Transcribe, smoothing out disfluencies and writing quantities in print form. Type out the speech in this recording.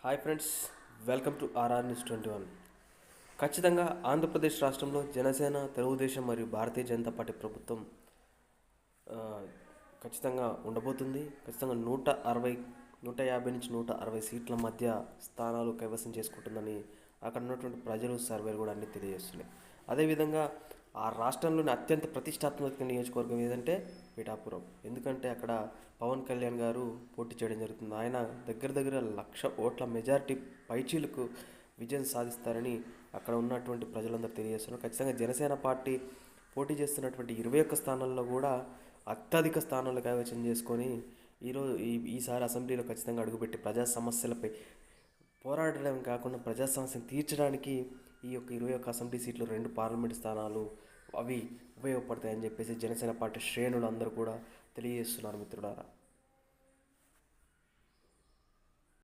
Hi friends, welcome to RR news 21. ఖచ్చితంగా ఆంధ్రప్రదేశ్ రాష్ట్రంలో జనసేన, తెలుగుదేశం మరియు భారతీయ జనతా పార్టీ ప్రభుత్వం ఆ, ఖచ్చితంగా ఉండబోతుంది. ఖచ్చితంగా 150 నుంచి 160 సీట్ల మధ్య స్థానాలు కైవసం చేసుకుంటుందని అక్కడ ఉన్నటువంటి ప్రజలు సర్వేలు కూడా అన్ని తెలియజేస్తున్నాయి. అదేవిధంగా ఆ రాష్ట్రంలోని అత్యంత ప్రతిష్టాత్మక నియోజకవర్గం ఏదంటే పిఠాపురం. ఎందుకంటే అక్కడ పవన్ కళ్యాణ్ గారు పోటీ చేయడం జరుగుతుంది. ఆయన దగ్గర దగ్గర 1,00,000 ఓట్ల మెజారిటీ పైచీలకు విజయం సాధిస్తారని అక్కడ ఉన్నటువంటి ప్రజలందరూ తెలియజేస్తున్నారు. ఖచ్చితంగా జనసేన పార్టీ పోటీ చేస్తున్నటువంటి 21 స్థానాల్లో కూడా అత్యధిక స్థానాలు కైవసం చేసుకొని ఈసారి అసెంబ్లీలో ఖచ్చితంగా అడుగుపెట్టి ప్రజా సమస్యలపై పోరాడడం కాకుండా ప్రజా సమస్యను తీర్చడానికి ఈ యొక్క 21 అసెంబ్లీ సీట్లు, 2 పార్లమెంట్ స్థానాలు అవి ఉపయోగపడతాయని చెప్పేసి జనసేన పార్టీ శ్రేణులు అందరూ కూడా తెలియజేస్తున్నారు మిత్రులారా.